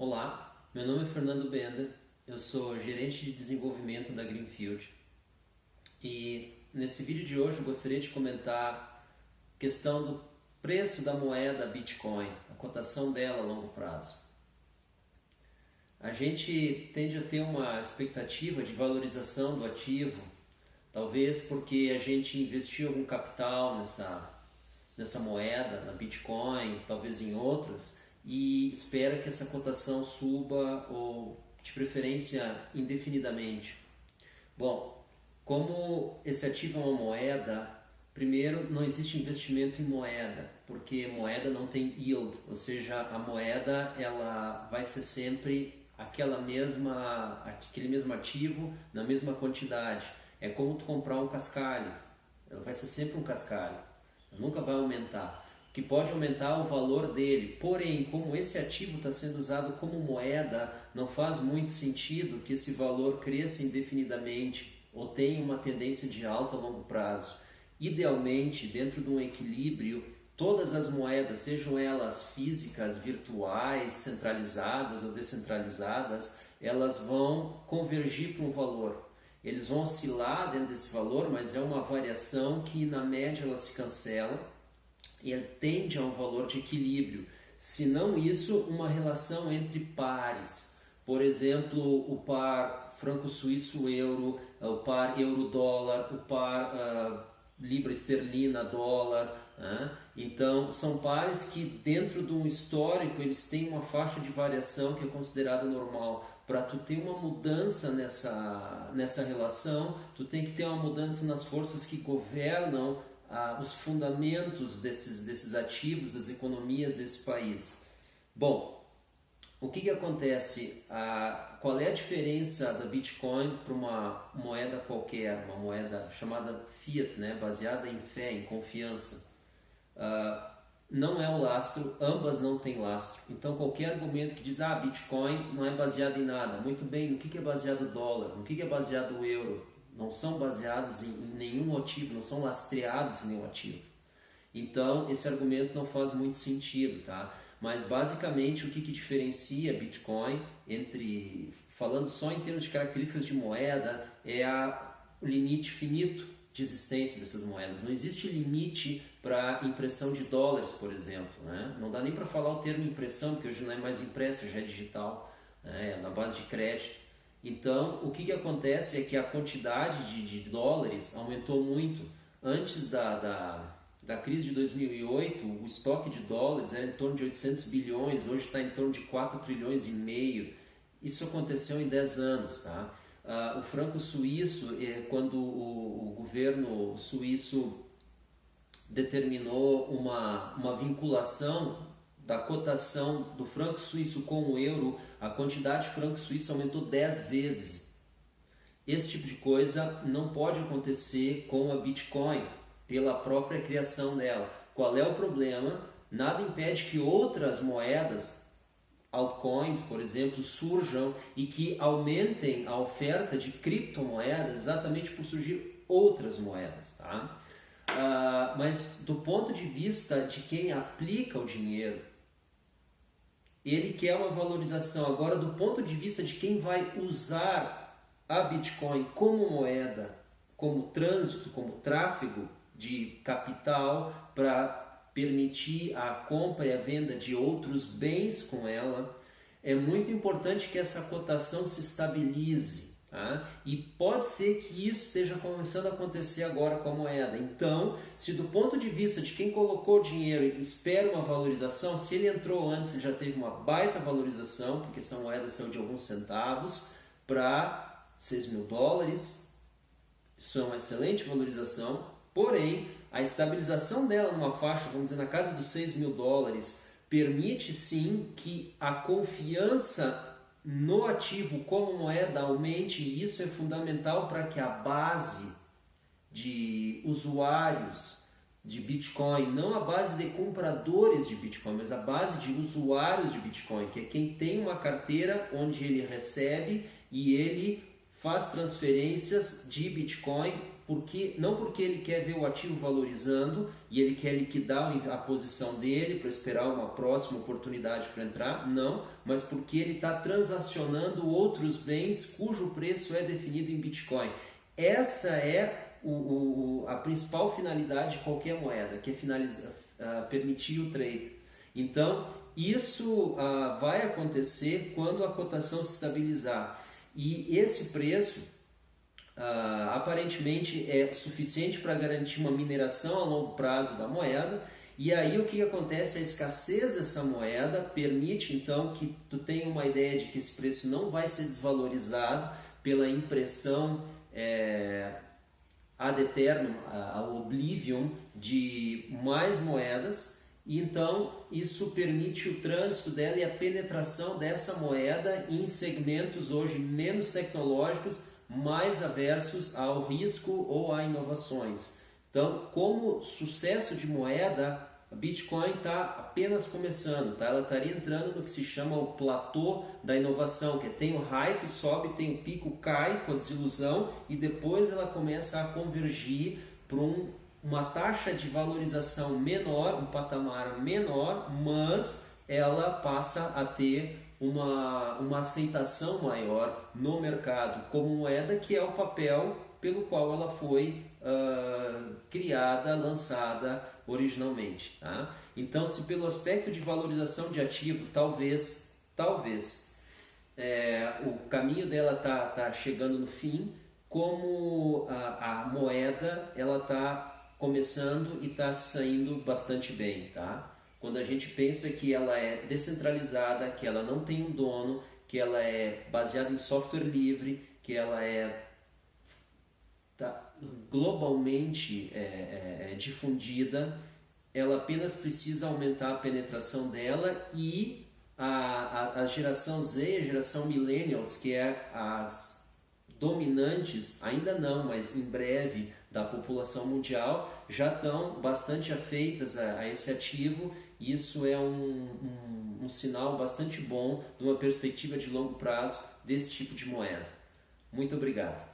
Olá, meu nome é Fernando Bender, eu sou gerente de desenvolvimento da Greenfield e nesse vídeo de hoje eu gostaria de comentar a questão do preço da moeda Bitcoin, a cotação dela a longo prazo. A gente tende a ter uma expectativa de valorização do ativo, talvez porque a gente investiu algum capital nessa moeda, na Bitcoin, talvez em outras, e espera que essa cotação suba ou de preferência indefinidamente. Bom, como esse ativo é uma moeda, primeiro não existe investimento em moeda, porque moeda não tem yield, ou seja, a moeda ela vai ser sempre aquele mesmo ativo na mesma quantidade. É como tu comprar um cascalho, ela vai ser sempre um cascalho, nunca vai aumentar. O que pode aumentar o valor dele, porém, como esse ativo está sendo usado como moeda, não faz muito sentido que esse valor cresça indefinidamente ou tenha uma tendência de alta a longo prazo. Idealmente, dentro de um equilíbrio, todas as moedas, sejam elas físicas, virtuais, centralizadas ou descentralizadas, elas vão convergir para um valor. Eles vão oscilar dentro desse valor, mas é uma variação que na média ela se cancela e ele tende a um valor de equilíbrio. Se não isso, uma relação entre pares. Por exemplo, o par franco-suíço-euro, o par euro-dólar, o par libra-esterlina-dólar. Então, são pares que dentro de um histórico eles têm uma faixa de variação que é considerada normal. Para tu ter uma mudança nessa relação, tu tem que ter uma mudança nas forças que governam os fundamentos desses ativos, das economias desse país. Bom, o que acontece? Qual é a diferença da Bitcoin para uma moeda qualquer, uma moeda chamada Fiat, né, baseada em fé, em confiança? Não é o lastro, ambas não têm lastro. Então qualquer argumento que diz Bitcoin não é baseado em nada, muito bem, no que é baseado o dólar, no que é baseado o euro? Não são baseados em nenhum ativo, não são lastreados em nenhum ativo. Então esse argumento não faz muito sentido, tá? Mas basicamente o que diferencia Bitcoin falando só em termos de características de moeda, é o limite finito de existência dessas moedas. Não existe limite para impressão de dólares, por exemplo, né? Não dá nem para falar o termo impressão, porque hoje não é mais impresso, já é digital, né? É na base de crédito. Então, o que acontece é que a quantidade de dólares aumentou muito. Antes da crise de 2008, o estoque de dólares era em torno de 800 bilhões, hoje está em torno de 4 trilhões e meio. Isso aconteceu em 10 anos, tá? O franco suíço, quando o governo suíço determinou uma vinculação da cotação do franco suíço com o euro, a quantidade de franco suíço aumentou 10 vezes. Esse tipo de coisa não pode acontecer com a Bitcoin, pela própria criação dela. Qual é o problema? Nada impede que outras moedas, altcoins, por exemplo, surjam e que aumentem a oferta de criptomoedas exatamente por surgir outras moedas, tá? Mas do ponto de vista de quem aplica o dinheiro, ele quer uma valorização. Agora, do ponto de vista de quem vai usar a Bitcoin como moeda, como trânsito, como tráfego de capital para permitir a compra e a venda de outros bens com ela, é muito importante que essa cotação se estabilize. E pode ser que isso esteja começando a acontecer agora com a moeda. Então, se do ponto de vista de quem colocou dinheiro e espera uma valorização, se ele entrou antes, ele já teve uma baita valorização, porque essa moeda saiu de alguns centavos para 6 mil dólares. Isso é uma excelente valorização, porém, a estabilização dela numa faixa, vamos dizer, na casa dos 6 mil dólares, permite sim que a confiança no ativo como moeda aumente, e isso é fundamental para que a base de usuários de Bitcoin, não a base de compradores de Bitcoin, mas a base de usuários de Bitcoin, que é quem tem uma carteira onde ele recebe e ele faz transferências de Bitcoin não porque ele quer ver o ativo valorizando e ele quer liquidar a posição dele para esperar uma próxima oportunidade para entrar, não, mas porque ele está transacionando outros bens cujo preço é definido em Bitcoin. Essa é a principal finalidade de qualquer moeda, que é permitir o trade. Então, isso vai acontecer quando a cotação se estabilizar. E esse preço aparentemente é suficiente para garantir uma mineração a longo prazo da moeda. E aí o que acontece? A escassez dessa moeda permite então que tu tenha uma ideia de que esse preço não vai ser desvalorizado pela impressão ad eternum, ao oblivion, de mais moedas, e então isso permite o trânsito dela e a penetração dessa moeda em segmentos hoje menos tecnológicos, mais aversos ao risco ou a inovações. Então, como sucesso de moeda, a Bitcoin está apenas começando, tá? Ela estaria entrando no que se chama o platô da inovação, que tem o hype, sobe, tem o pico, cai com a desilusão e depois ela começa a convergir para uma taxa de valorização menor, um patamar menor, mas ela passa a ter uma aceitação maior no mercado como moeda, que é o papel pelo qual ela foi criada, lançada originalmente. Tá? Então, se pelo aspecto de valorização de ativo, talvez o caminho dela tá chegando no fim, como a moeda ela está começando e está saindo bastante bem. Tá? Quando a gente pensa que ela é descentralizada, que ela não tem um dono, que ela é baseada em software livre, que ela é globalmente difundida, ela apenas precisa aumentar a penetração dela e a geração Z, a geração Millennials, que é as dominantes, ainda não, mas em breve, da população mundial, já estão bastante afeitas a esse ativo. E isso é um sinal bastante bom de uma perspectiva de longo prazo desse tipo de moeda. Muito obrigado.